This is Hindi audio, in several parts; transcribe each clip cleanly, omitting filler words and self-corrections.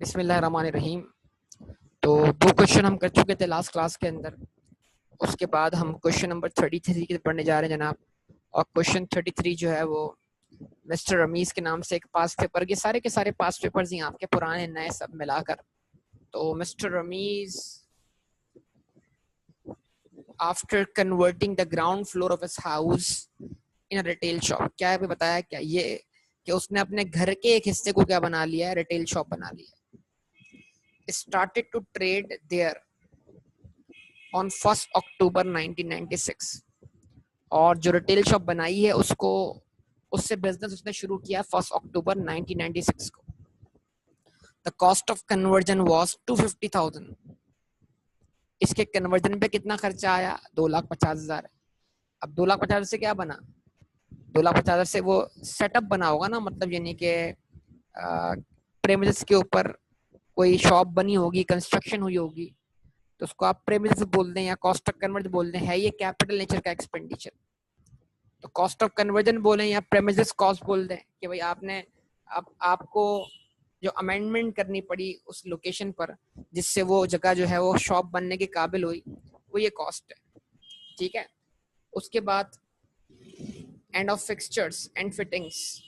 बिस्मिल्लाहिर्रहमानिर्रहीम। तो 2 क्वेश्चन हम कर चुके थे लास्ट क्लास के अंदर। उसके बाद हम क्वेश्चन नंबर 33 के पढ़ने जा रहे हैं जनाब। और क्वेश्चन 33 जो है वो मिस्टर रमीज़ के नाम से एक पास्ट पेपर, ये सारे के सारे पास्ट पेपर्स ही आपके पुराने नए सब मिलाकर। तो mister Rameez after converting the ground floor of his house in a retail shop, क्या है बताया क्या ये कि उसने अपने घर के एक हिस्से को क्या बना लिया है, रिटेल शॉप बना लिया है। Started to trade there on 1st October 1996 और जो रिटेल शॉप बनाई है उसको उससे बिजनेस उसने शुरू किया 1st October 1996 को। The cost of conversion was 250,000। इसके कन्वर्जन पे कितना खर्चा आया? 2,50,000। अब 2,50,000 से क्या बना? 2,50,000 से वो सेटअप बना होगा ना, मतलब यानी कि प्रेमिसेस के ऊपर कोई शॉप बनी होगी, कंस्ट्रक्शन हुई होगी, तो उसको आप प्रेमिसेस बोल दें या कॉस्ट ऑफ कन्वर्जन बोल दें। है ये कैपिटल नेचर का एक्सपेंडिचर, तो कॉस्ट ऑफ कन्वर्जन बोलें या प्रेमिसेस कॉस्ट बोल दें कि भाई आपको जो अमेंडमेंट करनी पड़ी उस लोकेशन पर जिससे वो जगह जो है वो शॉप बनने के काबिल हुई, वो ये कॉस्ट है। ठीक है। उसके बाद and of fixtures and fittings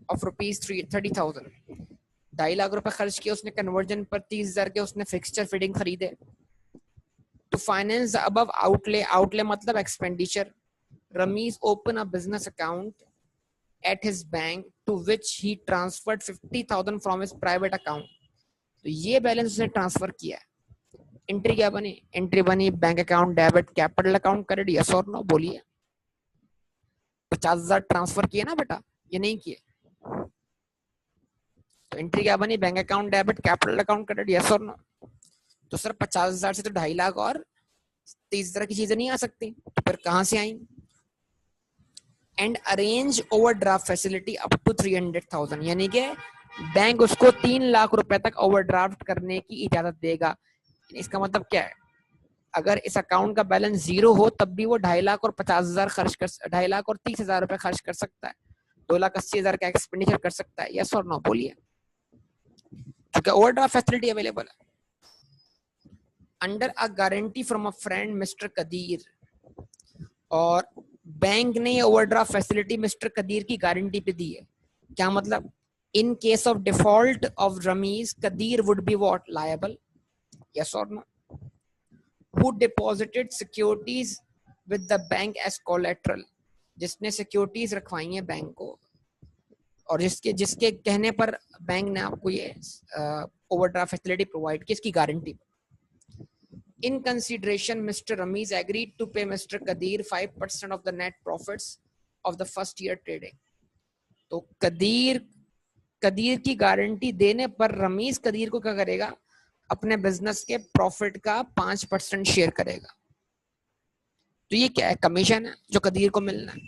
of ₹30,000। 2.5 lakh रुपए खर्च किए उसने कन्वर्जन पर। 30,000 के उसने फिक्सचर फिटिंग खरीदे। टू फाइनेंस अबव आउटले मतलब expenditure, Rameez open a business account at his bank to which he transferred 50,000 from his private account. तो ये बैलेंस उसने ट्रांसफर किया है। एंट्री क्या बनी? एंट्री बनी bank account debit capital account credit, yes और नो बोलिए। 50,000 ट्रांसफर किए ना बेटा, ये नहीं किए, तो एंट्री क्या बनी? Bank account debit capital account credit, yes और नो। तो सर 50,000 से तो 2.5 लाख और 30,000 की चीजें नहीं आ सकती, तो फिर कहां से आई? And arrange overdraft facility up to 300,000, यानी कि बैंक उसको 3 लाख रुपए तक ओवरड्राफ्ट करने की इजाजत देगा। इसका मतलब क्या है? अगर इस अकाउंट का बैलेंस 0 हो तब भी वो 2.5 लाख और 50,000 खर्च कर 2.5 लाख और 30,000 रुपए खर्च कर सकता है, 2,80,000 का एक्सपेंडिचर कर सकता है, यस और नो बोलिए। क्योंकि ओवरड्राफ्ट फैसिलिटी अवेलेबल है। Under a guarantee from a friend mister Kadir, और बैंक ने ओवरड्राफ्ट फैसिलिटी मिस्टर कदीर की गारंटी पे दी है। क्या मतलब? In case of default of Rameez, Qadeer would be what liable, yes और no. Who deposited securities with the bank as collateral, जिसने सिक्योरिटीज रखवाई हैं बैंक को और जिसके जिसके कहने पर बैंक ने आपको ये ओवरड्राफ्ट फैसिलिटी प्रोवाइड की, इसकी guarantee. In consideration, Mr. Ramiz agreed to pay Mr. Kadir 5% of the net profits of the first year trading. तो कदीर की गारंटी देने पर रमीज कदीर को क्या करेगा? अपने बिजनेस के प्रॉफिट का 5% शेयर करेगा। तो ये क्या है? कमीशन है जो कदीर को मिलना है।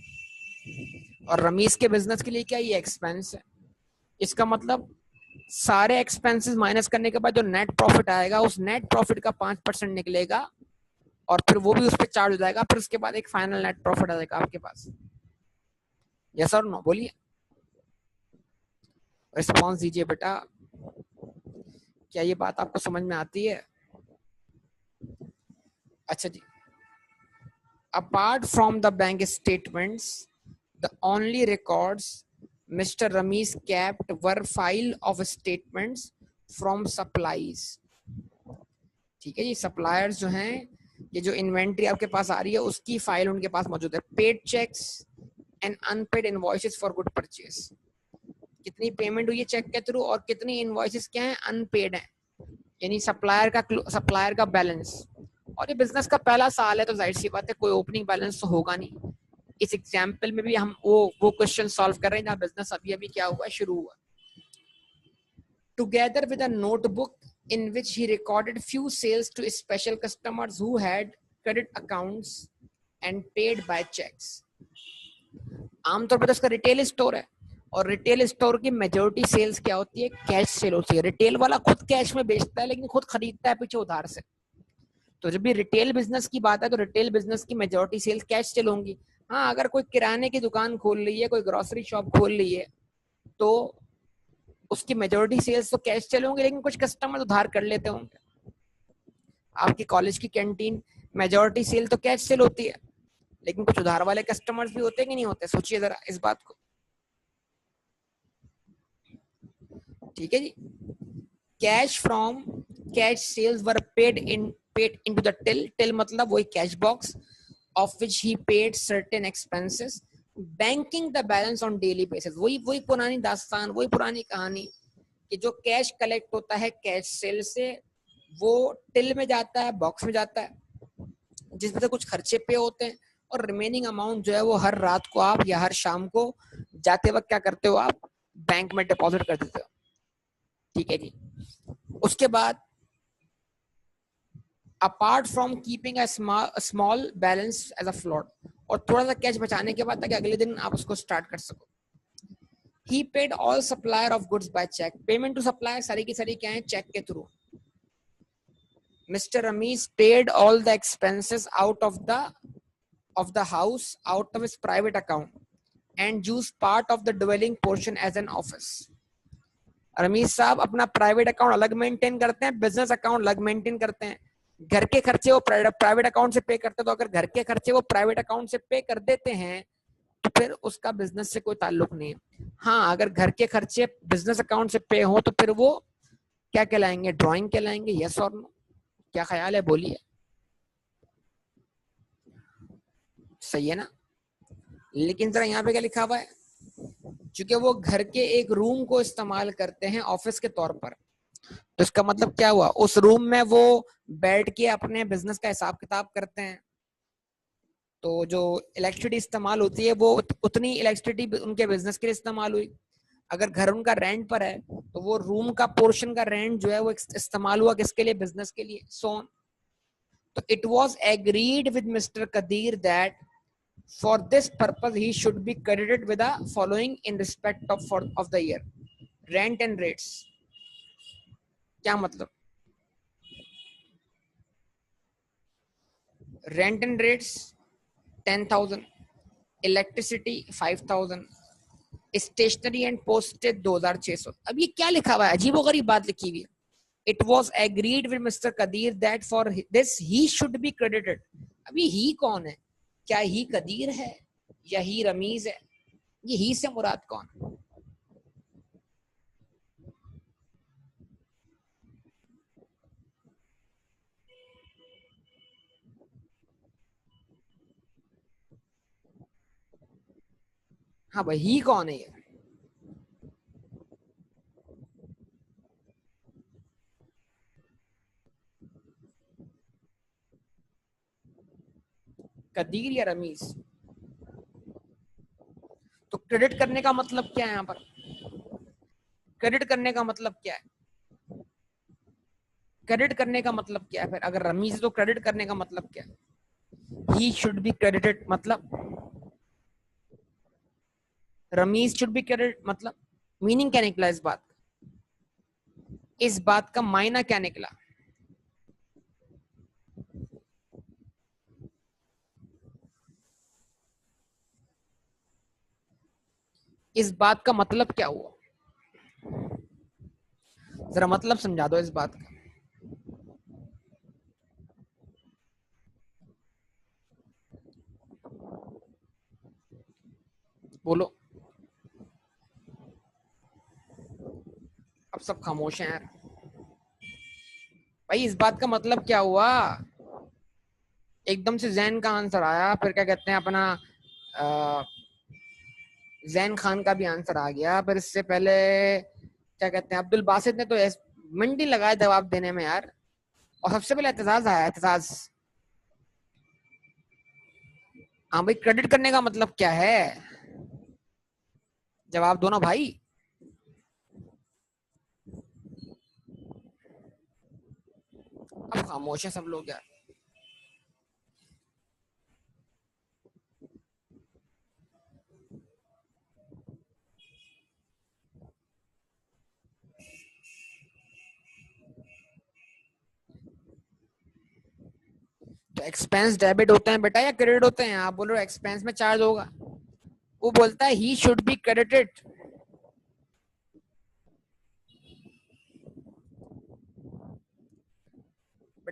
और रमीज के बिजनेस के लिए क्या ये एक्सपेंस है। इसका मतलब सारे एक्सपेंसेस माइनस करने के बाद जो नेट प्रॉफिट आएगा, उस नेट प्रॉफिट का 5% निकलेगा और फिर वो भी उस पर चार्ज हो जाएगा। फिर उसके बाद एक फाइनल नेट प्रॉफिट आ जाएगा आपके पास, यस और नो बोलिए। रिस्पॉन्स दीजिए बेटा, क्या ये बात आपको समझ में आती है? अच्छा जी। Apart from the bank statements, the only records mister Rameez kept were file of statements from supplies. ठीक है, ये सप्लायर्स जो हैं, ये जो इन्वेंट्री आपके पास आ रही है उसकी फाइल उनके पास मौजूद है। Paid cheques and unpaid invoices for good purchase, कितनी पेमेंट हुई है चेक के थ्रू और कितनी इनवॉइसेस क्या है, अनपेड है, यानी सप्लायर का बैलेंस। और ये बिजनेस का पहला साल है तो जाहिर सी बात है कोई ओपनिंग बैलेंस तो होगा नहीं। इस एग्जाम्पल में भी हम वो क्वेश्चन सॉल्व कर रहे हैं जहाँ बिजनेस अभी क्या हुआ, शुरू हुआ। Together with a notebook in which he recorded few sales to special customers who had credit accounts and paid by checks. आमतौर पर इसका रिटेल स्टोर है और रिटेल स्टोर की मेजॉरिटी सेल्स क्या होती है? कैश सेल होती है। रिटेल वाला खुद कैश में बेचता है लेकिन खुद खरीदता है पीछे उधार से। तो जब भी रिटेल बिजनेस की बात है तो रिटेल बिजनेस की मेजॉरिटी सेल्स कैश सेल होंगी। हाँ, अगर कोई किराने की दुकान खोल ली है, कोई ग्रोसरी शॉप खोल ली है, तो उसकी मेजोरिटी सेल्स तो कैश सेल होंगे, लेकिन कुछ कस्टमर उधार कर लेते होंगे। आपकी कॉलेज की कैंटीन मेजोरिटी सेल तो कैश सेल होती है, लेकिन कुछ उधार वाले कस्टमर्स भी होते हैं कि नहीं होते? सोचिए जरा इस बात को। ठीक है जी। Cash from cash sales were paid into the till मतलब वही cash box of which he paid certain expenses, banking the balance on daily basis। वही पुरानी दास्तान, वही पुरानी कहानी कि जो कैश कलेक्ट होता है कैश सेल से, वो टिल में जाता है, बॉक्स में जाता है, जिसमें से कुछ खर्चे पे होते हैं, और रिमेनिंग अमाउंट जो है वो हर रात को आप या हर शाम को जाते वक्त क्या करते हो, आप बैंक में डिपॉजिट कर देते हो। ठीक है जी। उसके बाद apart from keeping a small balance as a float, और थोड़ा सा कैश बचाने के बाद ताकि अगले दिन आप उसको स्टार्ट कर सको। He paid all supplier of goods by check। Payment to supplier सारी की सारी क्या है, चेक के थ्रू। Mr. Ramesh paid all the expenses out of the house out of his private account and used part of the dwelling portion as an office। Ramish साहब अपना प्राइवेट अकाउंट अलग मेंटेन करते हैं, बिजनेस अकाउंट अलग मेंटेन करते हैं। घर के खर्चे वो प्राइवेट अकाउंट से पे करते हैं, तो अगर घर के खर्चे वो प्राइवेट अकाउंट से पे कर देते हैं तो फिर उसका बिजनेस से कोई ताल्लुक नहीं है। हाँ, अगर घर के खर्चे बिजनेस अकाउंट से पे हो तो फिर वो क्या कहलाएंगे, ड्राइंग कहलाएंगे। यस और नो, क्या ख्याल है, बोलिए। सही है ना? लेकिन जरा यहाँ पे क्या लिखा हुआ है, क्योंकि वो घर के एक रूम को इस्तेमाल करते हैं ऑफिस के तौर पर, तो इसका मतलब क्या हुआ, उस रूम में वो बैठ के अपने बिजनेस का हिसाब किताब करते हैं। तो जो इलेक्ट्रिसिटी इस्तेमाल होती है वो उतनी इलेक्ट्रिसिटी उनके बिजनेस के लिए इस्तेमाल हुई। अगर घर उनका रेंट पर है तो वो रूम का पोर्शन का रेंट जो है वो इस्तेमाल हुआ किसके लिए, बिजनेस के लिए। सो तो it was agreed with mister Kadir that for this purpose he should be credited with the following in respect of the year, rent and rates. क्या मतलब, rent and rates 10,000, electricity 5,000, stationery and postage 2,600। अब ये क्या लिखा हुआ है, अजीबोगरीब बात लिखी हुई है। It was agreed with mister Kadir that for this he should be credited. अभी ही कौन है, क्या ही कदीर है या ही रमीज है? ये ही से मुराद कौन? हाँ भाई, ही कौन है ये? कदीर या रमीज? तो क्रेडिट करने का मतलब क्या है यहाँ पर, क्रेडिट करने का मतलब क्या है, क्रेडिट करने का मतलब क्या है? फिर अगर रमीज तो क्रेडिट करने का मतलब क्या है? ही शुड बी क्रेडिटेड मतलब, रमीज शुड बी क्रेडिट मतलब मीनिंग क्या निकला इस बात का, इस बात का मायना क्या निकला? इस बात का मतलब क्या हुआ, जरा मतलब समझा दो इस बात का। बोलो। अब सब खामोश हैं यार। भाई इस बात का मतलब क्या हुआ? एकदम से जैन का आंसर आया, फिर क्या कहते हैं अपना जैन खान का भी आंसर आ गया, फिर इससे पहले क्या कहते हैं अब्दुल बासित ने तो मिनट लगाया जवाब देने में यार। और सबसे पहले एतजाज आया, एतजाज। हाँ भाई, क्रेडिट करने का मतलब क्या है, जवाब दो ना भाई। अब खामोश है सब लोग यार। तो एक्सपेंस डेबिट होते हैं बेटा या क्रेडिट होते हैं? आप बोल रहे हो एक्सपेंस में चार्ज होगा, वो बोलता है ही शुड बी क्रेडिटेड।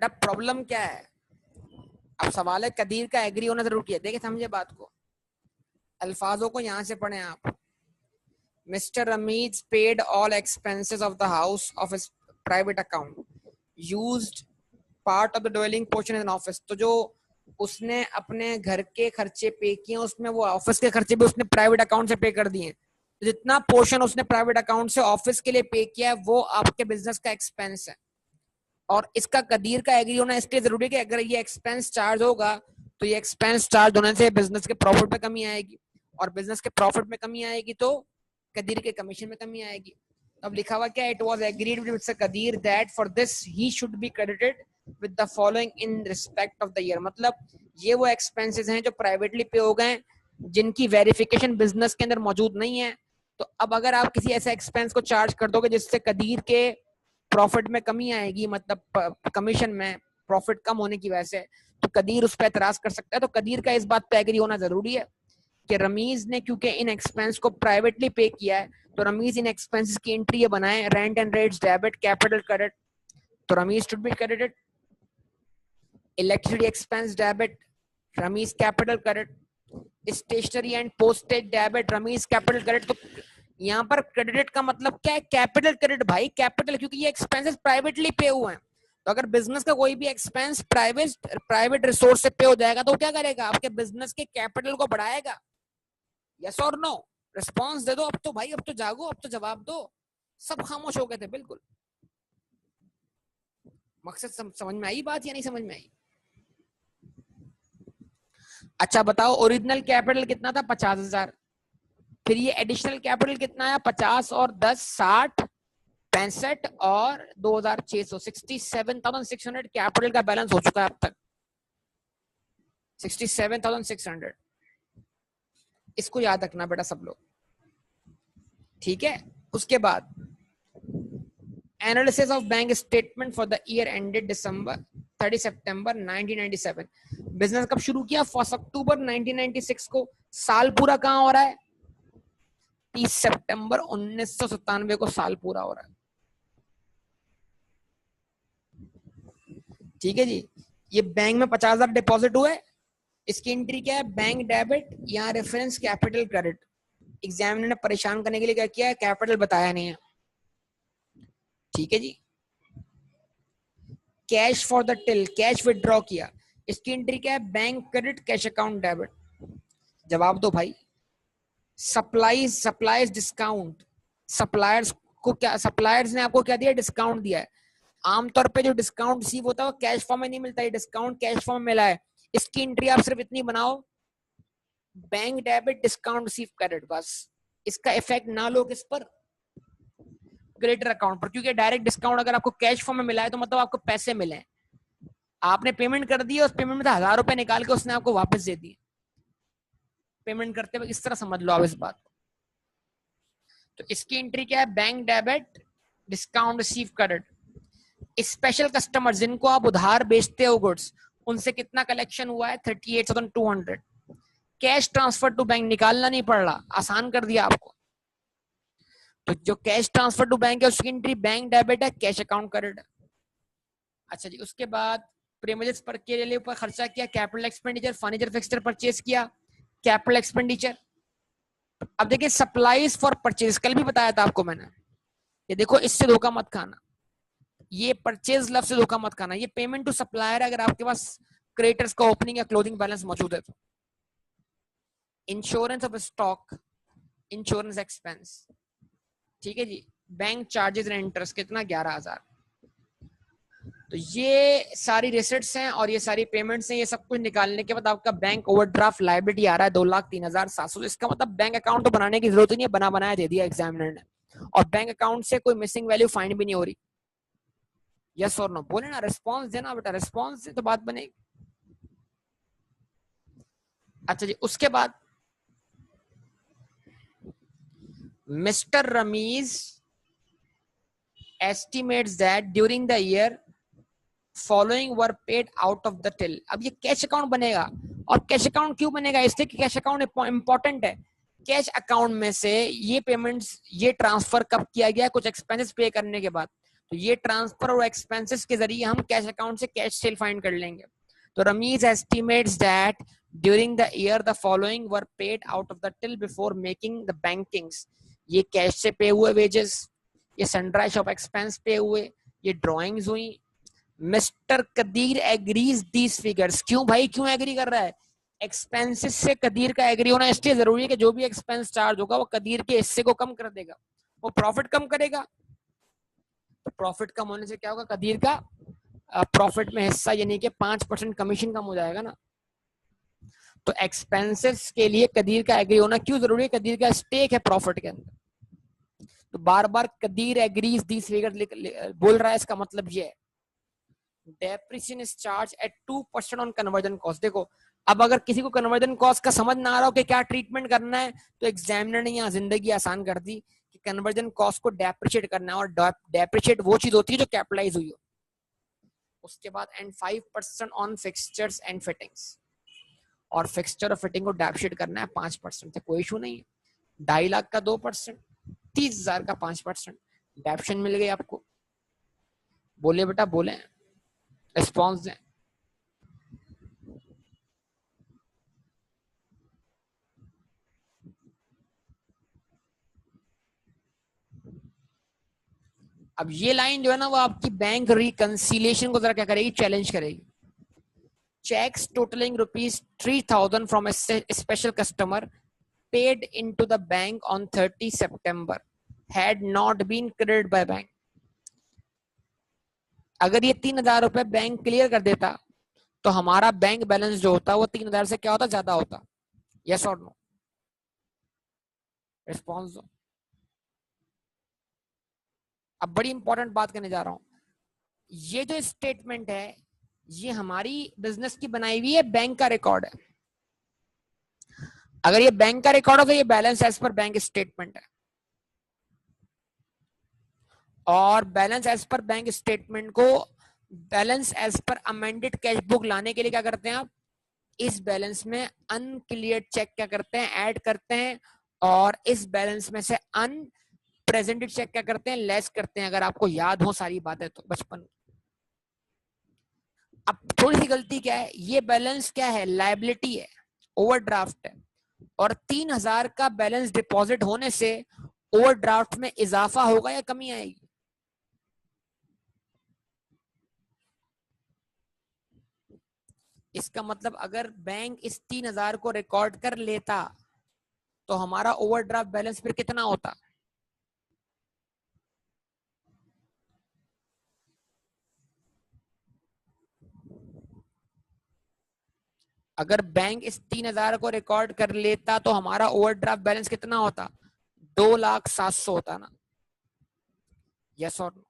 बेटा प्रॉब्लम क्या है? अब सवाल है कदीर का एग्री होना जरूरी है। देखिए समझे बात को, अल्फाजों को यहां से पढ़े आप। Mister Rameez paid all expenses of the house of his private account, used part of the dwelling portion in office. तो जो उसने अपने घर के खर्चे पे किए उसमें वो ऑफिस के खर्चे भी उसने प्राइवेट अकाउंट से पे कर दिए। तो जितना पोर्शन उसने प्राइवेट अकाउंट से ऑफिस के लिए पे किया है वो आपके बिजनेस का एक्सपेंस है। और इसका कदीर का एग्री होना इसलिए जरूरी है कि अगर ये एक्सपेंस चार्ज होगा तो ये एक्सपेंस चार्ज होने से बिजनेस के प्रॉफिट में कमी आएगी, और बिजनेस के प्रॉफिट में कमी आएगी तो कदीर के कमीशन में कमी आएगी। अब लिखा हुआ क्या, it was agreed with mister Kadir that for this he should be credited with the following in respect of the year. मतलब ये वो एक्सपेंसेस हैं जो प्राइवेटली पे हो गए, जिनकी वेरिफिकेशन बिजनेस के अंदर मौजूद नहीं है। तो अब अगर आप किसी ऐसे एक्सपेंस को चार्ज कर दोगे जिससे कदीर के प्रॉफिट में कमी आएगी, मतलब कमीशन में प्रॉफिट कम होने की वजह से, तो कदीर उस पर एतराज कर सकता है। तो कदीर का इस बात पे एग्री होना जरूरी है कि रमीज ने क्योंकि इन एक्सपेंस को प्राइवेटली पे किया है तो रमीज इन एक्सपेंसेस की एंट्री ये बनाए, rent and rates debit capital credit, तो Rameez should be credited. Electricity expense debit, Rameez capital credit. Stationery and postage debit, Rameez capital credit. तो यहाँ पर क्रेडिट का मतलब क्या है? कैपिटल क्रेडिट भाई, कैपिटल, क्योंकि ये एक्सपेंसेस प्राइवेटली पे हुए हैं। तो अगर बिजनेस का कोई भी एक्सपेंस प्राइवेट रिसोर्स से पे हो जाएगा तो क्या करेगा? आपके बिजनेस के कैपिटल को बढ़ाएगा। यस और नो? रिस्पॉन्स दे दो अब तो भाई, अब तो जागो, अब तो जवाब दो। सब खामोश हो गए थे बिल्कुल। मकसद समझ में आई बात या नहीं समझ में आई? अच्छा बताओ, ओरिजिनल कैपिटल कितना था? 50,000। फिर ये एडिशनल कैपिटल कितना है? 50 और 10 60 65 और 2,600 67,600 कैपिटल का बैलेंस हो चुका है अब तक। 67,600। इसको याद रखना बेटा सब लोग, ठीक है। उसके बाद analysis of bank statement for the year ended December 30 September 1997। Business कब शुरू किया? 1 अक्टूबर 1996 को। साल पूरा कहां हो रहा है? 30 सितंबर 1997 को साल पूरा हो रहा है। ठीक है जी। ये बैंक में 50,000 डिपॉजिट हुए, इसकी एंट्री क्या है? बैंक डेबिट या रेफरेंस कैपिटल क्रेडिट। एग्जामिनर ने परेशान करने के लिए क्या किया है? कैपिटल बताया नहीं है। ठीक है जी। Cash for the till, cash withdraw किया, इसकी एंट्री क्या है? Bank credit cash account debit. जवाब दो भाई। सप्लाईज डिस्काउंट, सप्लायर्स को क्या, सप्लायर्स ने आपको क्या दिया? डिस्काउंट दिया है। आमतौर पे जो डिस्काउंट रिसीव होता है वो कैश फॉर्म में नहीं मिलता है, डिस्काउंट कैश फॉर्म में मिला है। इसकी एंट्री आप सिर्फ इतनी बनाओ, bank debit discount receive credit, बस। इसका इफेक्ट ना लो किस पर? क्रेडिटर अकाउंट पर, क्योंकि डायरेक्ट डिस्काउंट अगर आपको कैश फॉर्म में मिला है तो मतलब आपको पैसे मिले, आपने पेमेंट कर दी, उस पेमेंट में से 1,000 रुपए निकाल के उसने आपको वापस दे दिए पेमेंट करते हुए। इस तरह समझ लो आप इस बात। तो इसकी एंट्री क्या है? Bank debit discount receive credit. Special customer जिनको आप उधार बेचते हो गुड्स, उनसे कितना कलेक्शन हुआ है? 38,200। कैश ट्रांसफर टू बैंक, निकालना नहीं पड़ रहा, आसान कर दिया आपको। तो जो कैश ट्रांसफर टू बैंक है उसकी एंट्री बैंक डेबिट है, कैश अकाउंट क्रेडिट है। अच्छा जी। उसके बाद प्रीमियस पर के लिए ऊपर खर्चा किया, capital expenditure, furniture fixture purchase किया, कैपिटल एक्सपेंडिचर। अब देखिए सप्लाईज फॉर परचेज, कल भी बताया था आपको मैंने, ये देखो इससे धोखा मत खाना, ये परचेज लफ्ज से धोखा मत खाना। ये पेमेंट टू सप्लायर अगर आपके पास क्रेडिटर्स का ओपनिंग या क्लोजिंग बैलेंस मौजूद है तो। Insurance of stock, insurance expense, ठीक है जी। बैंक चार्जेस एंड इंटरेस्ट कितना? 11,000। तो ये सारी रिसिट्स हैं और ये सारी पेमेंट्स हैं। ये सब कुछ निकालने के बाद आपका बैंक ओवरड्राफ्ट लायबिलिटी आ रहा है 2,03,700। इसका मतलब बैंक अकाउंट तो बनाने की जरूरत ही नहीं है, बना बनाया दे दिया एग्जामिनर ने, और बैंक अकाउंट से कोई मिसिंग वैल्यू फाइंड भी नहीं हो रही। यस और नो बोले ना, रिस्पॉन्स देना बेटा, रिस्पॉन्स से तो बात बनेगी। अच्छा जी। उसके बाद mister Rameez estimates that during the year following were paid out of the till। अब ये कैश अकाउंट बनेगा, और कैश अकाउंट क्यों बनेगा? इसलिए कि कैश अकाउंट इंपॉर्टेंट है। कैश अकाउंट में से ये पेमेंट्स, ये ट्रांसफर कब किया गया? कुछ एक्सपेंसेस पे करने के बाद। तो ये ट्रांसफर और एक्सपेंसेस के जरिए हम कैश अकाउंट से कैश सेल फाइंड कर लेंगे। तो Rameez estimates that during the year the following were paid out of the till before making the bankings. ये कैश से पे हुए वेजेस, ये सनड्राई शॉप एक्सपेंस पे हुए, ये ड्राइंग्स हुई। Mister Kadir agrees these figures. क्यों भाई, क्यों एग्री कर रहा है? एक्सपेंसेस से कदीर का एग्री होना इसलिए जरूरी है कि जो भी एक्सपेंस चार्ज होगा वो कदीर के हिस्से को कम कर देगा, वो प्रॉफिट कम करेगा। तो प्रॉफिट कम होने से क्या होगा, कदीर का प्रॉफिट में हिस्सा यानी कि 5% कमीशन कम हो जाएगा ना। तो एक्सपेंसेस के लिए कदीर का एग्री होना क्यों जरूरी है? कदीर का स्टेक है प्रॉफिट के अंदर। तो बार बार कदीर एग्रीज दीज फिगर्स बोल रहा है, इसका मतलब ये है depreciation is charge at 2% on conversion cost. देखो अब अगर किसी को कन्वर्जन कॉस्ट का समझ ना आ रहा हो कि क्या ट्रीटमेंट करना है, तो एग्जामिनर ने यहाँ जिंदगी आसान कर दी कि कन्वर्जन कॉस्ट को डेप्रिशिएट करना है, और डेप्रिशिएट वो चीज होती है जो कैपिटलाइज हुई हो। उसके बाद and 5% on fixtures and fittings, और फिक्सचर और फिटिंग को डेप्रिशिएट करना है 5%। कोई इशू नहीं है। 2.5 लाख का 2%, 30,000 का 5%, डेप्शन मिल गई आपको। बोले बेटा बोले, रिस्पॉन्स दें। अब ये लाइन जो है ना वो आपकी बैंक रिकंसिलिएशन को जरा क्या करेगी, चैलेंज करेगी। Cheques totalling ₹3,000 from a special customer paid into the bank on 30 सितंबर had not been credited by bank. अगर ये 3,000 रुपए बैंक क्लियर कर देता तो हमारा बैंक बैलेंस जो होता वो 3,000 से क्या होता, ज्यादा होता। यस और नो, रिस्पॉन्स दो। अब बड़ी इंपॉर्टेंट बात करने जा रहा हूं। ये जो स्टेटमेंट है ये हमारी बिजनेस की बनाई हुई है, बैंक का रिकॉर्ड है। अगर ये बैंक का रिकॉर्ड हो तो ये balance as per bank statement है, और balance as per bank statement को balance as per amended cash book लाने के लिए क्या करते हैं आप, इस बैलेंस में अनक्लियर्ड चेक क्या करते हैं, ऐड करते हैं, और इस बैलेंस में से अनप्रेजेंटेड चेक क्या करते हैं, लेस करते हैं। अगर आपको याद हो सारी बातें तो बचपन। अब थोड़ी सी गलती क्या है, ये बैलेंस क्या है, लायबिलिटी है, ओवरड्राफ्ट है, और 3,000 का बैलेंस डिपॉजिट होने से ओवरड्राफ्ट में इजाफा होगा या कमी आएगी? इसका मतलब अगर बैंक इस 3,000 को रिकॉर्ड कर लेता तो हमारा ओवरड्राफ्ट बैलेंस फिर कितना होता? अगर बैंक इस 3,000 को रिकॉर्ड कर लेता तो हमारा ओवरड्राफ्ट बैलेंस कितना होता? 2,07,000 होता ना। यस और नो।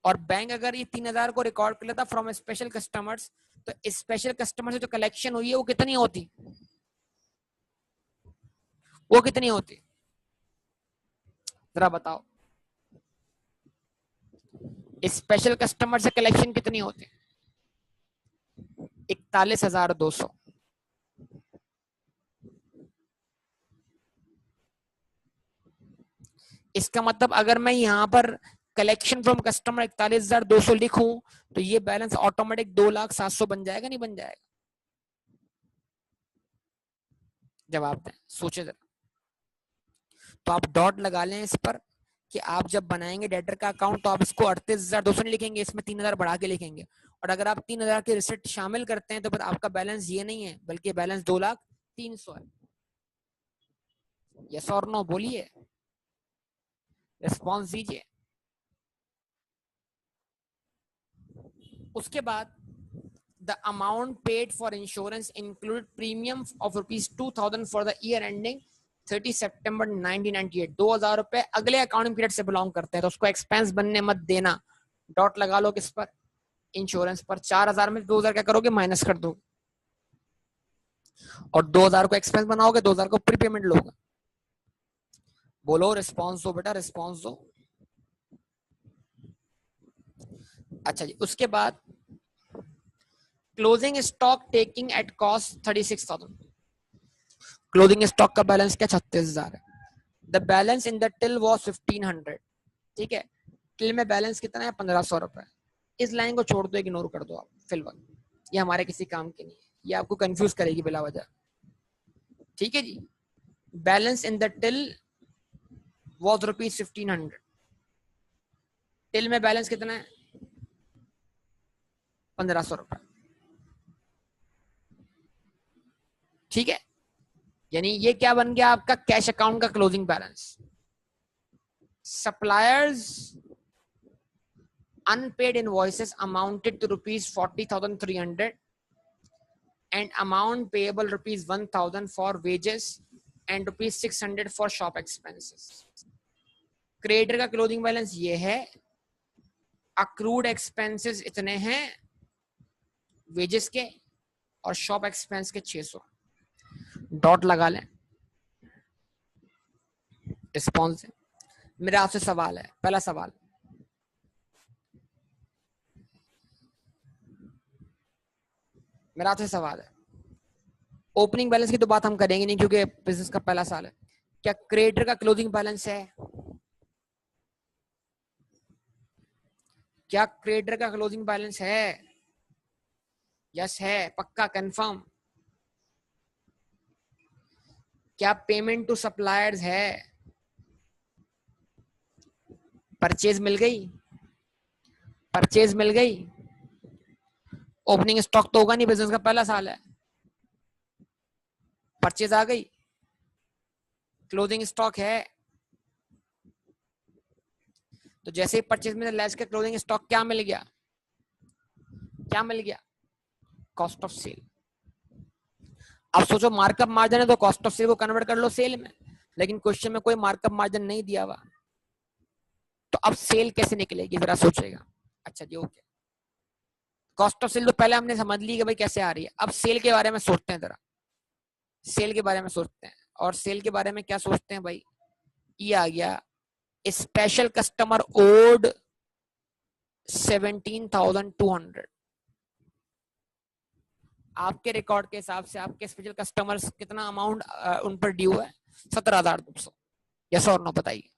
और बैंक अगर ये 3,000 को रिकॉर्ड कर लेता फ्रॉम स्पेशल कस्टमर्स, तो स्पेशल कस्टमर से जो कलेक्शन हुई है वो कितनी होती, वो कितनी होती, जरा बताओ। स्पेशल कस्टमर से कलेक्शन कितनी होती? 41,200। इसका मतलब अगर मैं यहाँ पर कलेक्शन फ्रॉम कस्टमर 41,200 लिखूं तो ये बैलेंस ऑटोमेटिक 2,07,000 बन जाएगा, नहीं बन जाएगा? जवाब दें, सोचे जरा। तो आप डॉट लगा लें इस पर कि आप जब बनाएंगे डेटर का अकाउंट तो आप इसको 38,200 नहीं लिखेंगे, इसमें 3,000 बढ़ा के लिखेंगे। और अगर आप 3,000 की रिसिप्ट शामिल करते हैं तो फिर आपका बैलेंस ये नहीं है बल्कि बैलेंस 2,03,000 है। यस और नो बोलिए, रिस्पॉन्स दीजिए। उसके बाद the amount paid for insurance included premium of ₹2,000 for the year ending 30 September 1998। 2,000 रुपए अगले अकाउंटिंग पीरियड से बिलोंग करते हैं, तो उसको एक्सपेंस बनने मत देना। डॉट लगा लो किस पर, इंश्योरेंस पर। 4,000 में 2,000 क्या करोगे, माइनस कर दो, और 2,000 को एक्सपेंस बनाओगे, 2,000 को प्रीपेमेंट लोगे। बोलो, रिस्पॉन्स दो बेटा, रिस्पॉन्स दो। अच्छा जी, उसके बाद closing stock taking at cost 36,000। Closing stock का बैलेंस क्या, 36,000 है। The balance in the till was 1,500। ठीक है, टिल में बैलेंस कितना है? 1500 रुपए। इस लाइन को छोड़ दो, इग्नोर कर दो आप फिलहाल, ये हमारे किसी काम की नहीं है, ये आपको कंफ्यूज करेगी बिला वजह। ठीक है जी। Balance in the till was ₹1500। Till में बैलेंस कितना है? 1500 रुपए। ठीक है, यानी ये क्या बन गया आपका? कैश अकाउंट का closing balance. Suppliers unpaid invoices amounted to ₹40,300 and amount payable ₹1,000 for wages and ₹600 for shop expenses. Creditor का क्लोजिंग बैलेंस ये है, अक्रूड एक्सपेंसेस इतने हैं वेजेस के और शॉप एक्सपेंस के 600। डॉट लगा लें। रिस्पॉन्स मेरा आपसे सवाल है, पहला सवाल, मेरा आपसे सवाल है, ओपनिंग बैलेंस की तो बात हम करेंगे नहीं क्योंकि बिजनेस का पहला साल है, क्या क्रेडिटर का क्लोजिंग बैलेंस है? क्या क्रेडिटर का क्लोजिंग बैलेंस है? यस है, पक्का कंफर्म। क्या पेमेंट टू सप्लायर्स है? परचेज मिल गई? परचेज मिल गई? ओपनिंग स्टॉक तो होगा नहीं, बिजनेस का पहला साल है। परचेज आ गई, क्लोजिंग स्टॉक है। तो जैसे ही परचेज में लेस के क्लोजिंग स्टॉक क्या मिल गया? क्या मिल गया? Cost of sale. अब सोचो मार्कअप मार्जिन है तो कॉस्ट ऑफ सेल को कन्वर्ट कर लो सेल में, लेकिन क्वेश्चन में कोई मार्कअप मार्जिन नहीं दिया हुआ, तो अब सेल कैसे निकलेगी जरा सोचेगा। अच्छा जी, ओके, कॉस्ट ऑफ सेल तो पहले हमने समझ ली कि भाई कैसे आ रही है, अब सेल के बारे में सोचते हैं जरा, सेल के बारे में सोचते हैं। और सेल के बारे में क्या सोचते हैं भाई? ये आ गया, स्पेशल कस्टमर ओड 17,200। आपके रिकॉर्ड के हिसाब से आपके स्पेशल कस्टमर्स कितना अमाउंट उन पर ड्यू है? 17,200। यस और नो बताइए।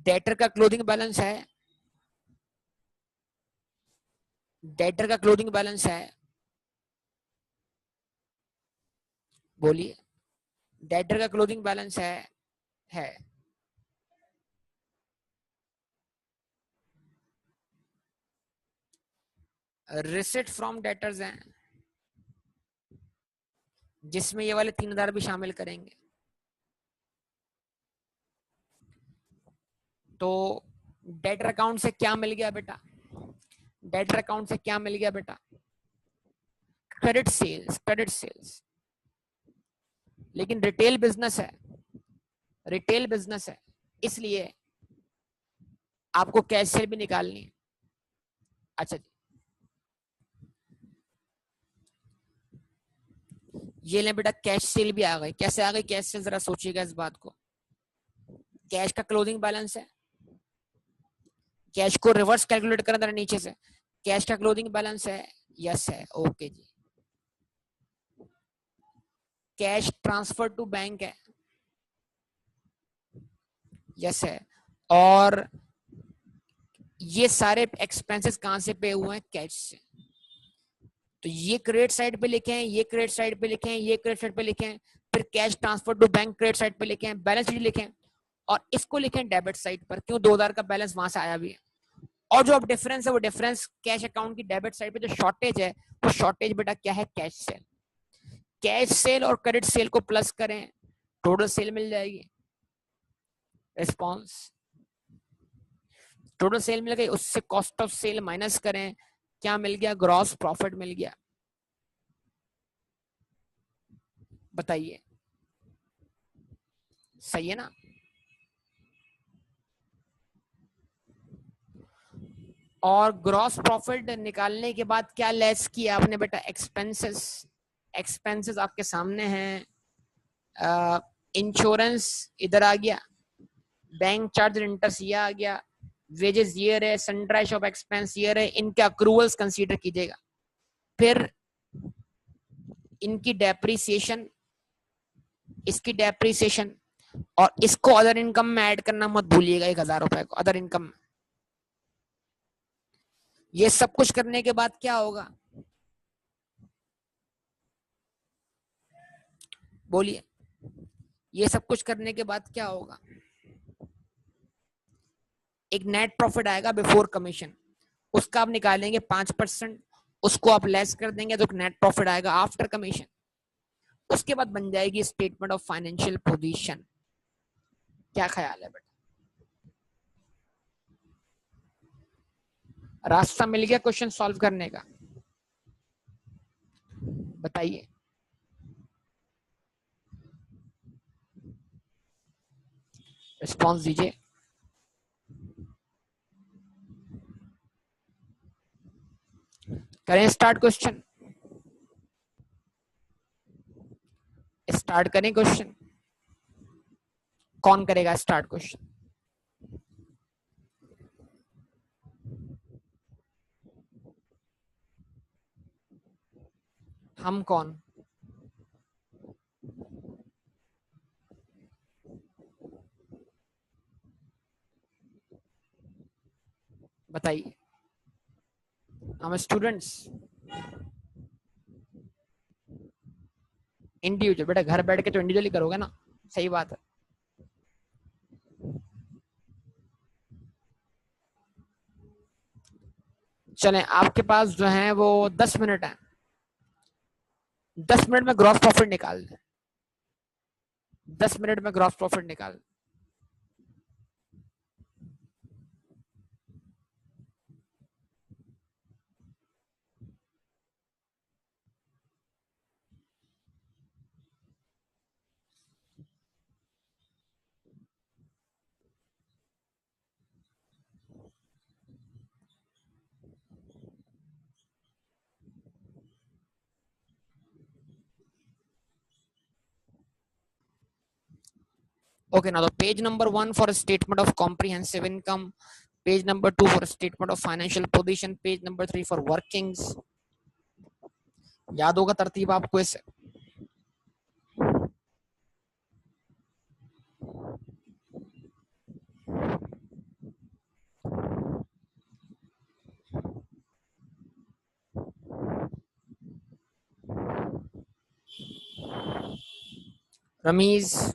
डेटर का क्लोजिंग बैलेंस है, डेटर का क्लोजिंग बैलेंस है, बोलिए। डेटर का क्लोजिंग बैलेंस है रिसिट फ्रॉम डेटर्स हैं, जिसमें ये वाले 3,000 भी शामिल करेंगे। तो डेटर अकाउंट से क्या मिल गया बेटा? डेटर अकाउंट से क्या मिल गया बेटा? Credit sales, credit sales. लेकिन रिटेल बिजनेस है, रिटेल बिजनेस है, इसलिए आपको कैश सेल भी निकालनी है। अच्छा जी, ये ले बेटा, कैश सेल भी आ गई। कैसे आ गई कैश सेल? जरा सोचिएगा इस बात को। कैश का क्लोजिंग बैलेंस है, कैश को रिवर्स कैलकुलेट करना जरा नीचे से। कैश का क्लोजिंग बैलेंस है, यस है, ओके जी। कैश ट्रांसफर टू बैंक है, यस है। और ये सारे एक्सपेंसेस कहां से पे हुए हैं? कैश से। तो ये क्रेडिट साइड पे लिखे हैं, ये क्रेडिट साइड पे लिखे हैं, ये क्रेडिट साइड पे लिखे हैं, फिर cash transfer to bank credit side पे लिखे हैं, बैलेंस शीट लिखे हैं, और इसको लिखे हैं डेबिट साइड पर। क्यों? 2,000 का बैलेंस वहां से आया भी है। और जो अब डिफरेंस है वो डिफरेंस कैश अकाउंट की डेबिट साइड पे जो शॉर्टेज है, वो शॉर्टेज बेटा क्या है? Cash cell. कैश सेल और क्रेडिट सेल को प्लस करें, टोटल सेल मिल जाएगी। रिस्पॉन्स, टोटल सेल मिल गई, उससे कॉस्ट ऑफ सेल माइनस करें, क्या मिल गया? ग्रॉस प्रॉफिट मिल गया। बताइए, सही है ना? और ग्रॉस प्रॉफिट निकालने के बाद क्या लेस किया आपने बेटा? एक्सपेंसेस। एक्सपेंसेस आपके सामने हैं। इंश्योरेंस इधर आ गया, बैंक चार्ज इंटरेस्ट ये आ गया, वेजेस ये रहे, सनड्राई शॉप एक्सपेंस ये रहे, इनके अक्रूवल्स कंसीडर कीजिएगा। फिर इनकी डेप्रिसिएशन, इसकी डेप्रिसिएशन, और इसको अदर इनकम में ऐड करना मत भूलिएगा, 1,000 रुपए को अदर इनकम में। ये सब कुछ करने के बाद क्या होगा, बोलिए, ये सब कुछ करने के बाद क्या होगा? एक नेट प्रॉफिट आएगा बिफोर कमीशन, उसका आप निकालेंगे 5%, उसको आप लेस कर देंगे तो नेट प्रॉफिट आएगा आफ्टर कमीशन। उसके बाद बन जाएगी स्टेटमेंट ऑफ फाइनेंशियल पोजीशन। क्या ख्याल है बेटा? रास्ता मिल गया क्वेश्चन सॉल्व करने का? बताइए। रिस्पॉन्स दीजिए। करें स्टार्ट क्वेश्चन? स्टार्ट करें क्वेश्चन? कौन करेगा स्टार्ट क्वेश्चन? हम कौन? बताइए। हम स्टूडेंट्स। इंडिविजुअल बेटा, घर बैठ के तो इंडिविजुअली करोगे ना, सही बात है। चलें, आपके पास जो है वो 10 मिनट है, 10 मिनट में ग्रॉस प्रॉफिट निकाल दें, 10 मिनट में ग्रॉस प्रॉफिट निकाल। Okay, now the page number 1 for a statement of comprehensive income, page number 2 for a statement of financial position, page number 3 for workings. याद होगा तरतीब आपको इसे? Ramiz,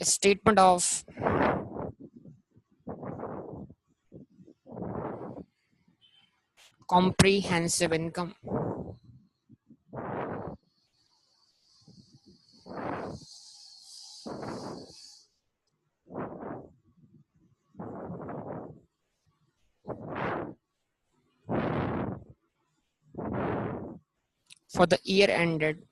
statement of comprehensive income. For the year ended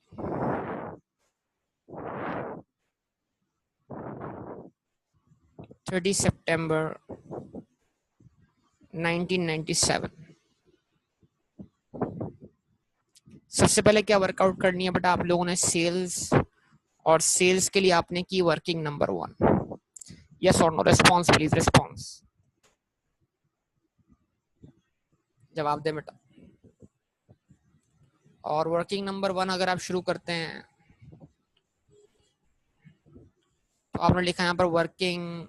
30 September 1997। सबसे पहले क्या वर्कआउट करनी है बेटा आप लोगों ने? सेल्स, और सेल्स के लिए आपने की वर्किंग नंबर 1। यस और नो? रिस्पॉन्स प्लीज, रिस्पॉन्स, जवाब दे बेटा। और वर्किंग नंबर 1 अगर आप शुरू करते हैं तो आपने लिखा यहाँ पर working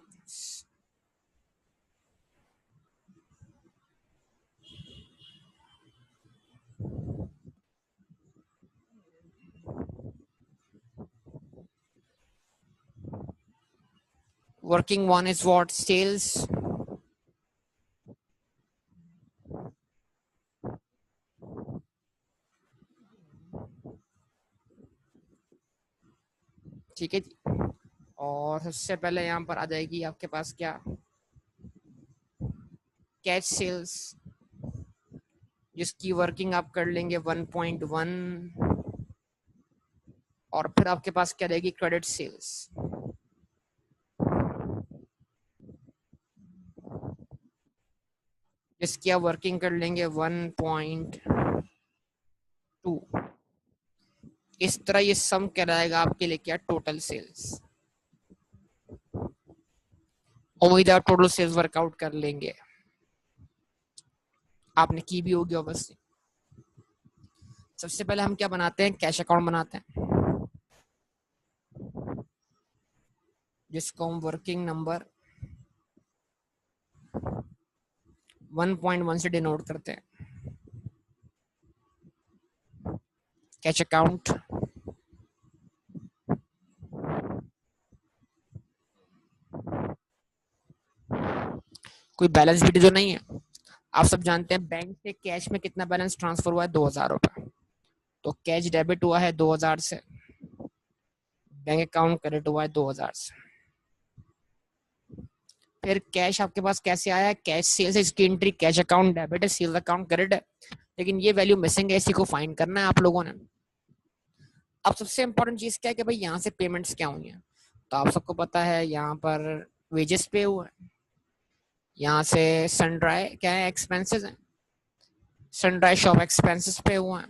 working 1 is what? Sales, ठीक है जी। और सबसे पहले यहाँ पर आ जाएगी आपके पास क्या? कैश सेल्स, जिसकी वर्किंग आप कर लेंगे 1.1, और फिर आपके पास क्या रहेगी? क्रेडिट सेल्स, जिसकी आप वर्किंग कर लेंगे 1.2। इस तरह ये सम कहलाएगा आपके लिए क्या? Total sales. उम्मीद है आप टोटल सेल्स वर्कआउट कर लेंगे, आपने की भी होगी ऑब्वियसली। सबसे पहले हम क्या बनाते हैं, कैश अकाउंट बनाते हैं, जिसको हम वर्किंग नंबर 1.1 से डिनोट करते हैं। कैश अकाउंट कोई बैलेंस शीट जो नहीं है। आप सब जानते हैं बैंक से कैश में कितना बैलेंस ट्रांसफर हुआ है, 2,000 रुपए। तो कैश डेबिट हुआ है 2,000 से, बैंक अकाउंट क्रेडिट हुआ है 2,000 से। फिर कैश आपके पास कैसे आया है, कैश सेल्स है, इसकी एंट्री कैश अकाउंट डेबिट है, सेल्स अकाउंट क्रेडिट है, लेकिन ये वैल्यू मिसिंग है, इसी को फाइंड करना है आप लोगों ने। अब सबसे इंपॉर्टेंट चीज क्या है कि भाई यहाँ से पेमेंट्स क्या हुई हैं। तो आप सबको पता है यहाँ पर वेजेस पे हुआ है, यहाँ से सनड्राई क्या है, एक्सपेंसेस है, सनड्राई शॉप एक्सपेंसेस पे हुआ है।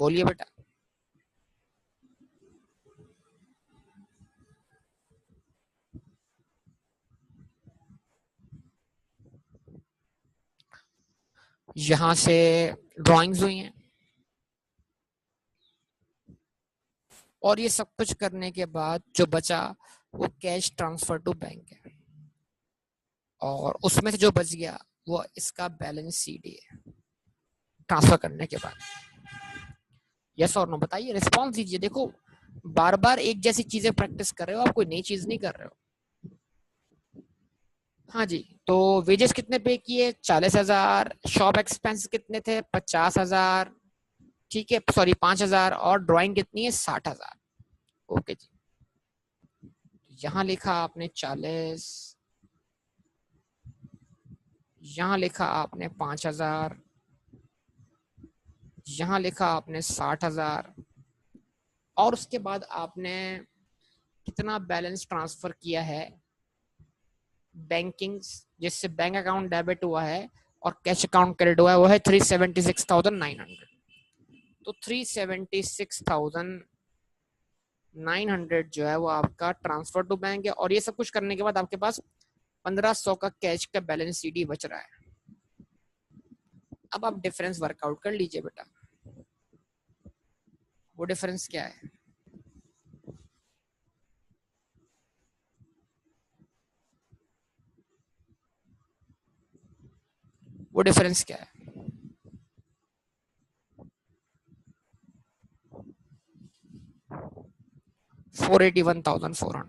बोलिए बेटा। यहाँ से ड्राइंग्स हुई हैं, और ये सब कुछ करने के बाद जो बचा वो कैश ट्रांसफर टू बैंक है, और उसमें से जो बच गया वो इसका बैलेंस सीडी है ट्रांसफर करने के बाद। यस और नो बताइए, रिस्पॉन्स दीजिए। देखो बार बार एक जैसी चीजें प्रैक्टिस कर रहे हो आप, कोई नई चीज नहीं कर रहे हो। हाँ जी। तो वेजेस कितने पे किए, 40,000। शॉप एक्सपेंस कितने थे, 50,000। ठीक है, सॉरी 5,000। और ड्राइंग कितनी है, 60,000। ओके जी। यहाँ लिखा आपने 40, यहाँ लिखा आपने 5,000, यहाँ लिखा आपने 60,000, और उसके बाद आपने कितना बैलेंस ट्रांसफर किया है बैंकिंग, जिससे बैंक अकाउंट डेबिट हुआ है और कैश अकाउंट क्रेडिट हुआ है, वो है 376,900। तो 376,900 जो है वो आपका ट्रांसफर टू बैंक है, और ये सब कुछ करने के बाद आपके पास 1,500 का कैश का बैलेंस सीडी बच रहा है। अब आप डिफरेंस वर्कआउट कर लीजिए बेटा, वो डिफरेंस क्या है। वो डिफरेंस क्या है, 481,400।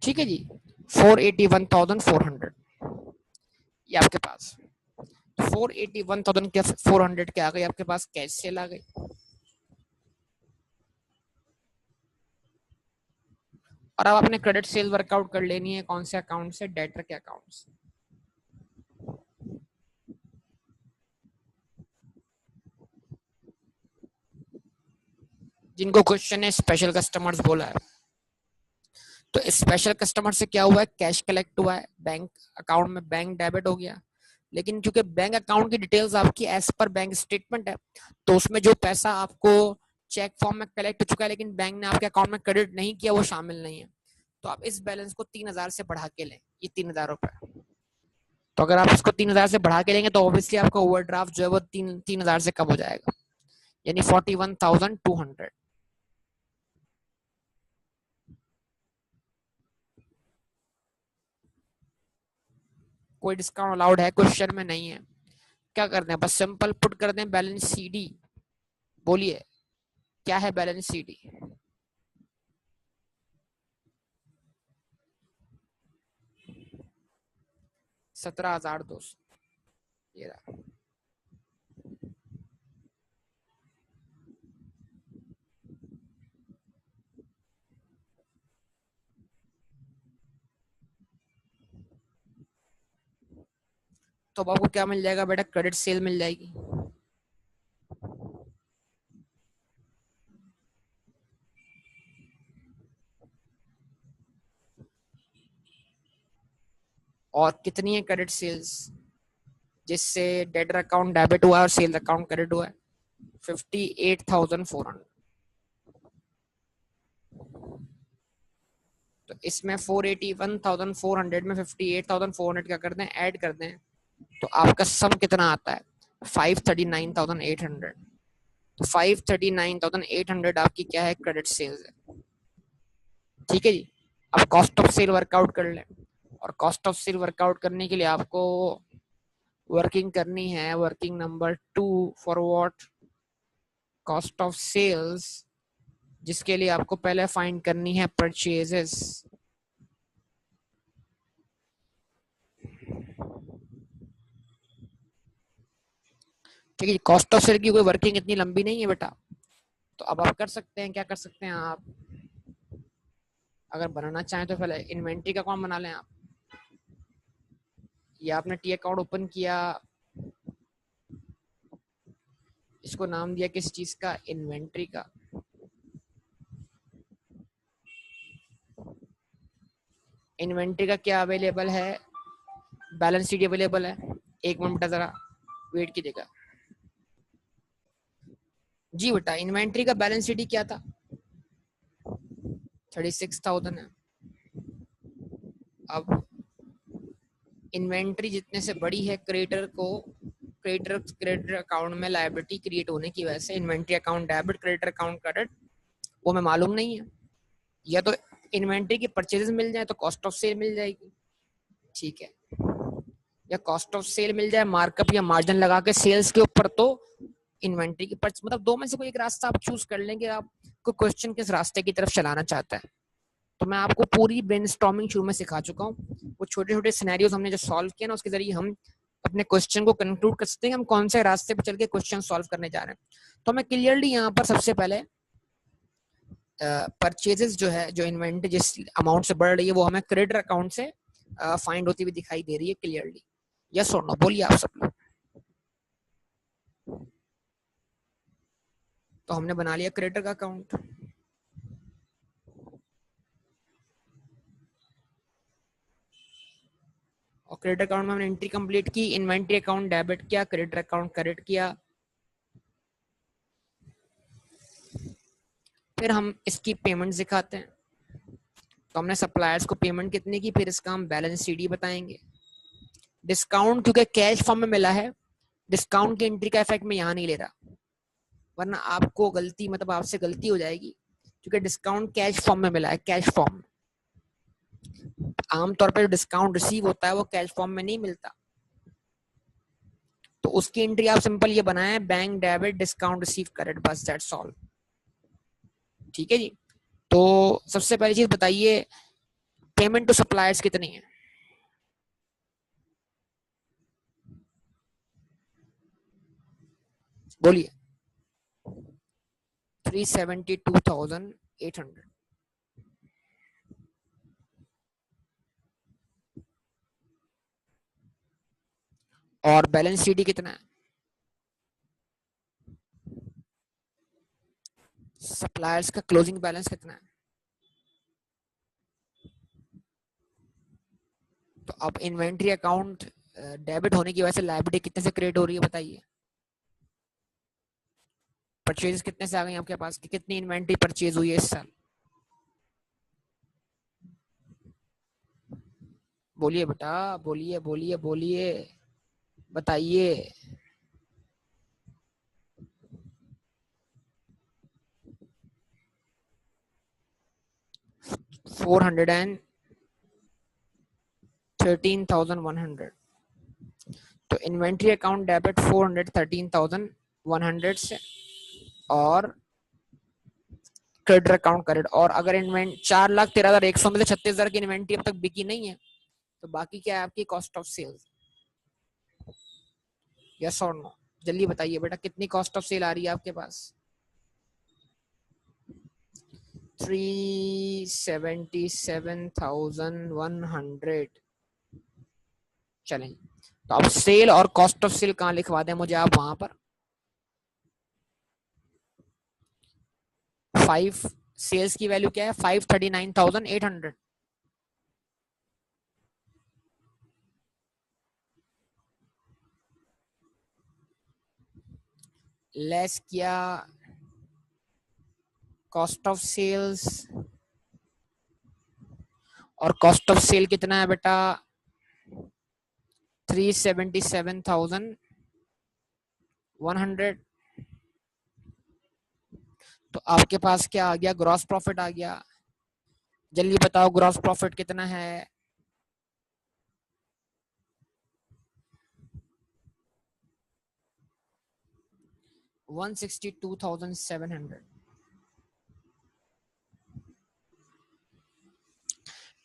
ठीक है जी, 481,400 ये आपके पास। 481,000 के 400 के आ गई आपके पास, कैश सेल आ गई। और अब आपने क्रेडिट सेल वर्कआउट कर लेनी है, कौन से अकाउंट से, डेटर के अकाउंट से। जिनको क्वेश्चन है स्पेशल कस्टमर्स बोला है, तो स्पेशल कस्टमर से क्या हुआ है, कैश कलेक्ट हुआ है, बैंक अकाउंट में बैंक डेबिट हो गया, लेकिन क्योंकि बैंक अकाउंट की डिटेल्स आपकी एज पर बैंक स्टेटमेंट है, तो उसमें जो पैसा आपको चेक फॉर्म में कलेक्ट हो चुका है लेकिन बैंक ने आपके अकाउंट में क्रेडिट नहीं किया, वो शामिल नहीं है। तो आप इस बैलेंस को 3,000 से बढ़ा के लें, ये 3,000 रुपए। तो अगर आप इसको 3,000 से बढ़ा के लेंगे तो ऑब्वियसली आपका ओवरड्राफ्ट जो है वो 3,000 से कम हो जाएगा, यानी 41,200। कोई डिस्काउंट अलाउड है क्वेश्चन में, नहीं है। क्या करते हैं, बस सिंपल पुट कर दें बैलेंस सीडी। बोलिए क्या है बैलेंस सीडी। 17,200 ये रहा। तो अब आपको क्या मिल जाएगा बेटा, क्रेडिट सेल मिल जाएगी। और कितनी है क्रेडिट सेल्स, जिससे डेटर अकाउंट डेबिट हुआ और सेल्स अकाउंट क्रेडिट हुआ है 58,400। तो इसमें 481,400 में 58,400 क्या करते हैं, ऐड करते हैं, तो आपका सम कितना आता है 539,800। तो 539,800 आपकी क्या है, क्रेडिट सेल्स है। ठीक है जी। अब कॉस्ट ऑफ सेल वर्कआउट कर लें, और कॉस्ट ऑफ सेल वर्कआउट करने के लिए आपको वर्किंग करनी है, working number 2 for what, cost of sales, जिसके लिए आपको पहले फाइंड करनी है परचेजेस। ठीक है, कॉस्ट ऑफ सेल की कोई वर्किंग इतनी लंबी नहीं है बेटा, तो अब आप कर सकते हैं, क्या कर सकते हैं आप, अगर बनाना चाहें तो पहले इन्वेंट्री का अकाउंट बना लें आप, या आपने टी अकाउंट ओपन किया, इसको नाम दिया किस चीज का, इन्वेंट्री का। इन्वेंट्री का क्या अवेलेबल है, बैलेंस शीट अवेलेबल है, एक मिनट बेटा जरा वेट कीजिएगा। जी बेटा, इन्वेंट्री का बैलेंस शीट क्या था, 36,000 है। अब इन्वेंट्री जितने से बड़ी है, क्रेडिटर अकाउंट में लायबिलिटी क्रिएट होने की वजह से inventory account debit, creditor account credit, वो हमें मालूम नहीं है। या तो इन्वेंट्री की परचेजेस मिल जाए तो कॉस्ट ऑफ सेल मिल जाएगी, ठीक है, या कॉस्ट ऑफ सेल मिल जाए मार्कअप या मार्जिन लगा के सेल्स के ऊपर, तो इन्वेंट्री की परचेज, मतलब दो में से कोई एक रास्ता आप चूज कर लेंगे, आपको क्वेश्चन किस रास्ते की तरफ चलाना चाहता है। तो मैं आपको पूरी ब्रेनस्टॉर्मिंग शुरू में सिखा चुका हूँ, वो छोटे छोटे सिनेरियोज हमने जो सॉल्व किया ना, उसके जरिए हम अपने क्वेश्चन को कंक्लूड कर सकते हैं हम कौन से रास्ते पर चल के क्वेश्चन सॉल्व करने जा रहे हैं। तो मैं क्लियरली यहाँ पर सबसे पहले परचेजेस जो है, जो इन्वेंट्री जिस अमाउंट से बढ़ रही है, वो हमें क्रेडिट अकाउंट से फाइंड होती हुई दिखाई दे रही है क्लियरली। यस और नो बोलिए आप सब लोग। तो हमने बना लिया क्रेडिटर का अकाउंट, और क्रेडिट अकाउंट में हमने एंट्री कंप्लीट की, इन्वेंट्री अकाउंट डेबिट किया, क्रेडिट अकाउंट क्रेडिट किया। फिर हम इसकी पेमेंट दिखाते हैं, तो हमने सप्लायर्स को पेमेंट कितनी की, फिर इसका हम बैलेंस शीट बताएंगे। डिस्काउंट क्योंकि कैश फॉर्म में मिला है, डिस्काउंट की एंट्री का इफेक्ट मैं यहाँ नहीं ले रहा, वरना आपको गलती, मतलब आपसे गलती हो जाएगी, क्योंकि डिस्काउंट कैश फॉर्म में मिला है, कैश फॉर्म। आमतौर पर डिस्काउंट रिसीव होता है वो कैश फॉर्म में नहीं मिलता, तो उसकी एंट्री आप सिंपल ये बनाए, bank debit discount receive credit, बस दैट्स ऑल। ठीक है जी। तो सबसे पहली चीज बताइए, पेमेंट टू सप्लायर्स कितनी है, बोलिए। 372,800। और बैलेंस शीट कितना है, सप्लायर्स का क्लोजिंग बैलेंस कितना है। तो अब इन्वेंट्री अकाउंट डेबिट होने की वजह से लायबिलिटी कितने से क्रिएट हो रही है बताइए। परचेज कितने से आ गई आपके पास, कि कितनी इन्वेंट्री परचेज हुई है इस साल, बोलिए बेटा, बोलिए बोलिए बोलिए, बताइए। 413,100। तो इन्वेंट्री अकाउंट डेबिट 413,100 से, और क्रेडिट अकाउंट क्रेडिट, और अगर इन्वेंट 4,13,100 में से 36,000 की इन्वेंट्री अब तक बिकी नहीं है, तो बाकी क्या है आपकी कॉस्ट ऑफ सेल्स। यस और नो, जल्दी बताइए बेटा, कितनी कॉस्ट ऑफ सेल आ रही है आपके पास, 377,100। चलें, तो अब सेल और कॉस्ट ऑफ सेल कहाँ लिखवा दें मुझे आप, वहां पर 5, सेल्स की वैल्यू क्या है 539,800, लेस किया कॉस्ट ऑफ सेल्स, और कॉस्ट ऑफ सेल कितना है बेटा 377,100। तो आपके पास क्या आ गया, ग्रॉस प्रॉफिट आ गया। जल्दी बताओ ग्रॉस प्रॉफिट कितना है। 162,700।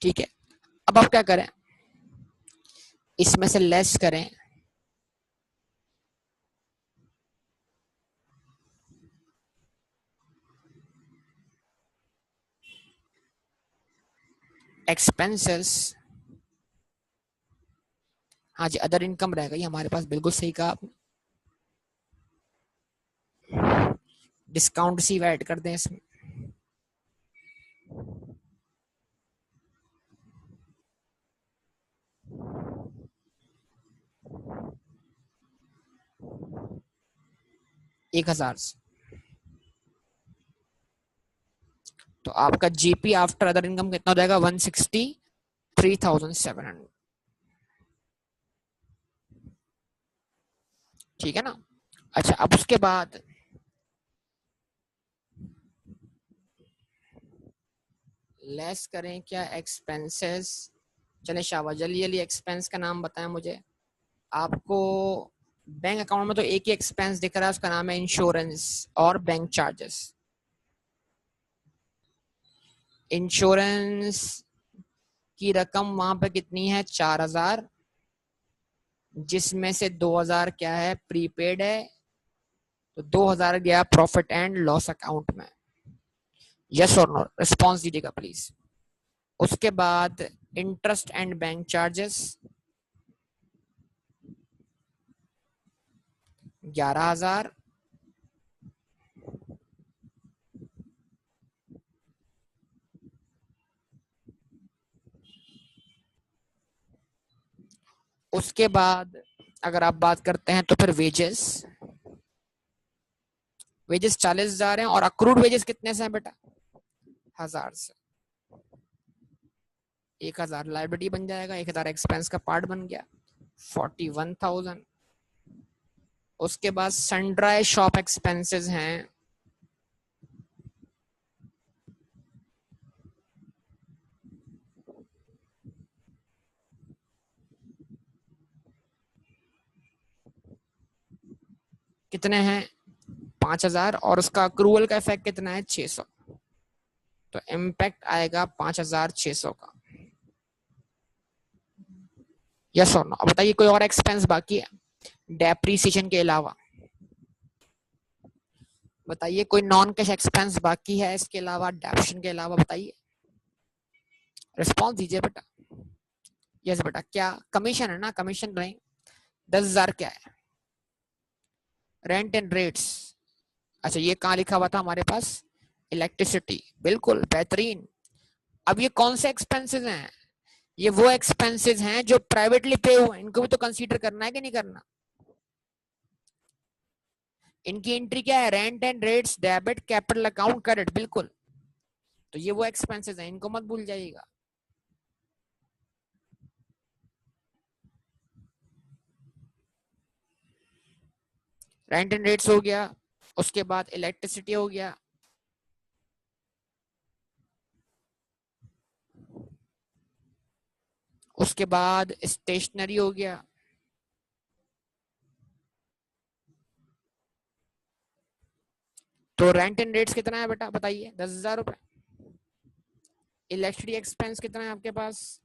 ठीक है, अब आप क्या करें, इसमें से लेस करें एक्सपेंसेस। हाँ जी, अदर इनकम रह गई हमारे पास, बिल्कुल सही कहा आपने। डिस्काउंट सी ऐड कर दें इसमें। एक हजार से, तो आपका जीपी आफ्टर अदर इनकम कितना हो जाएगा 163,700। ठीक है ना। अच्छा, अब उसके बाद लेस करें क्या एक्सपेंसेस। चले शाबाश, जल्दी जल्दी एक्सपेंस का नाम बताएं मुझे। आपको बैंक अकाउंट में तो एक ही एक्सपेंस दिख रहा है, उसका नाम है इंश्योरेंस और बैंक चार्जेस। इंश्योरेंस की रकम वहां पे कितनी है 4,000, जिसमें से 2,000 क्या है प्रीपेड है, तो 2,000 गया प्रॉफिट एंड लॉस अकाउंट में। यस और नो रिस्पॉन्स दीजिएगा प्लीज। उसके बाद इंटरेस्ट एंड बैंक चार्जेस 11,000। उसके बाद अगर आप बात करते हैं तो फिर वेजेस, वेजेस 40,000 हैं, और अक्रूड वेजेस कितने से हैं बेटा 1,000 से। 1,000 लाइबिलिटी बन जाएगा, 1,000 एक्सपेंस का पार्ट बन गया 41,000। उसके बाद सनड्राई शॉप एक्सपेंसेस हैं कितने हैं 5,000, और उसका अक्रूवल का इफेक्ट कितना है 600, तो इम्पैक्ट आएगा 5,600 का। यस और नो। अब बताइए कोई और एक्सपेंस बाकी है डेप्रीसिएशन के अलावा, बताइए कोई नॉन कैश एक्सपेंस बाकी है इसके अलावा, डेप्शन के अलावा, बताइए रिस्पॉन्स दीजिए बेटा। यस बेटा, क्या कमीशन है ना, कमीशन नहीं। 10,000 क्या है रेंट एंड रेट्स। अच्छा, ये कहाँ लिखा हुआ था हमारे पास, इलेक्ट्रिसिटी, बिल्कुल बेहतरीन। अब ये कौन से एक्सपेंसेस हैं, ये वो एक्सपेंसेस हैं जो प्राइवेटली पे हुए, इनको भी तो कंसीडर करना है कि नहीं करना। इनकी एंट्री क्या है, rent and rates debit capital account credit, बिल्कुल। तो ये वो एक्सपेंसेस हैं, इनको मत भूल जाइएगा। रेंट एंड रेट्स हो गया, उसके बाद इलेक्ट्रिसिटी हो गया, उसके बाद स्टेशनरी हो गया, तो रेंट एंड रेट्स कितना है बेटा बताइए 10,000 रुपए। इलेक्ट्रिसिटी एक्सपेंस कितना है आपके पास,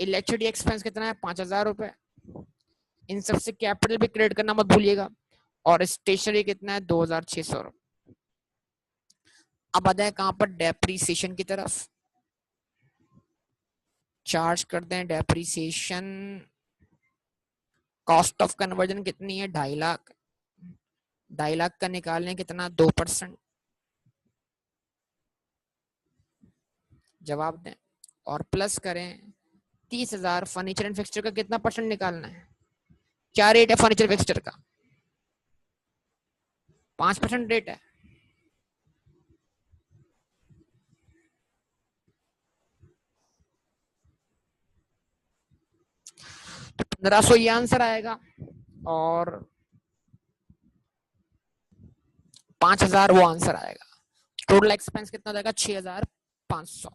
इलेक्ट्रिसिटी एक्सपेंस कितना है 5,000 रुपए। इन सबसे कैपिटल भी क्रेडिट करना मत भूलिएगा, और स्टेशनरी कितना है 2,600 रुपए। अब आता है कहां पर, डेप्रीसिएशन की तरफ। चार्ज करते हैं डेप्रीसिएशन, कॉस्ट ऑफ कन्वर्जन कितनी है 2.5 लाख, 2.5 लाख का निकालने कितना 2%, जवाब दें, और प्लस करें 30,000। फर्नीचर एंड फिक्सचर का कितना परसेंट निकालना है, क्या रेट है फर्नीचर फिक्सचर का 5% रेट है, तो 1500 ये आंसर आएगा और 5000 वो आंसर आएगा। टोटल एक्सपेंस कितना जाएगा? 6500।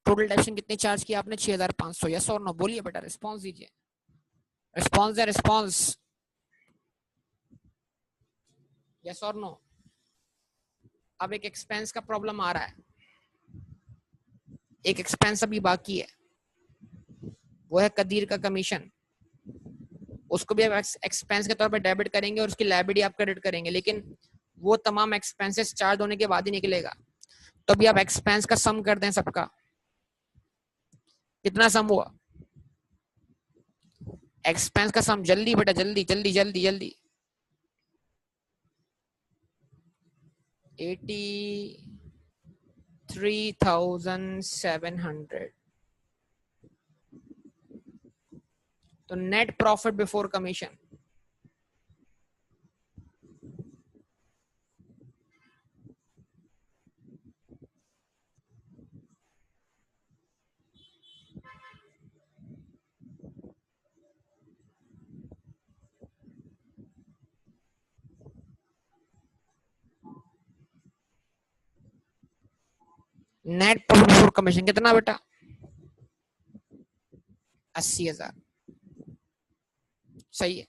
टोटल डेप्शन कितनी चार्ज की आपने? 6500। यस और नो बोलिए बेटा, रिस्पॉन्स दीजिए, रिस्पॉन्स है, रिस्पॉन्स, यस और नो। अब एक एक्सपेंस का प्रॉब्लम आ रहा है, एक एक्सपेंस अभी बाकी है, वो है कदीर का कमीशन। उसको भी आप एक्सपेंस के तौर पे डेबिट करेंगे और उसकी लायबिलिटी आप क्रेडिट करेंगे, लेकिन वो तमाम एक्सपेंसेस चार्ज होने के बाद ही निकलेगा। तो अभी आप एक्सपेंस का सम कर दें सबका, कितना सम हुआ? एक्सपेंस का सम जल्दी बेटा, जल्दी जल्दी जल्दी जल्दी। 83,700। तो net profit before commission net profit before commission कितना बेटा? 80,000। सही है।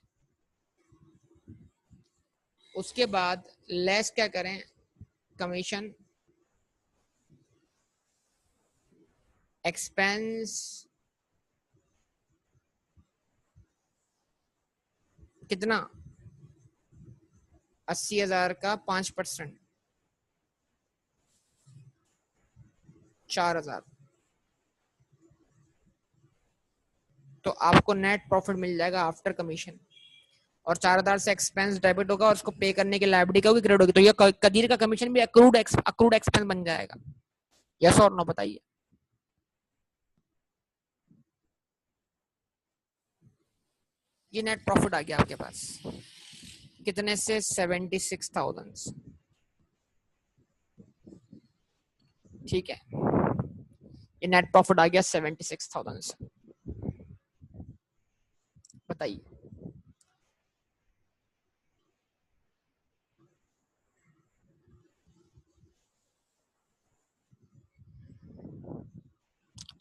उसके बाद लेस क्या करें? कमीशन एक्सपेंस कितना? 80,000 का 5%, 4,000। तो आपको नेट प्रॉफिट मिल जाएगा आफ्टर कमीशन, और 4,000 से एक्सपेंस डेबिट होगा और उसको पे करने की लायबिलिटी होगी, क्रेडिट होगी। तो ये कदीर का कमीशन भी अक्रूड एक्सपेंस बन जाएगा। यस और नो बताइए। ये नेट प्रॉफिट आ गया आपके पास कितने से? 76,000। ठीक है, ये नेट प्रॉफिट आ गया 76,000 से। बताइए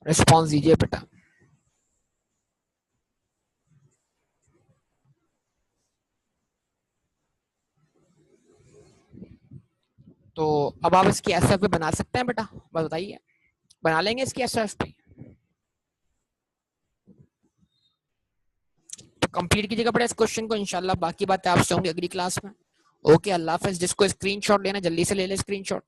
रिस्पॉन्स दीजिए बेटा। तो अब आप इसकी एसएफ पे बना सकते हैं बेटा, बस बताइए, बना लेंगे इसकी एसएफ पे? तो कंप्लीट कीजिएगा बेटा इस क्वेश्चन को, इंशाल्लाह बाकी बातें आपसे होंगी अगली क्लास में। ओके, अल्लाह हाफिज। जिसको स्क्रीनशॉट लेना जल्दी से ले ले स्क्रीनशॉट।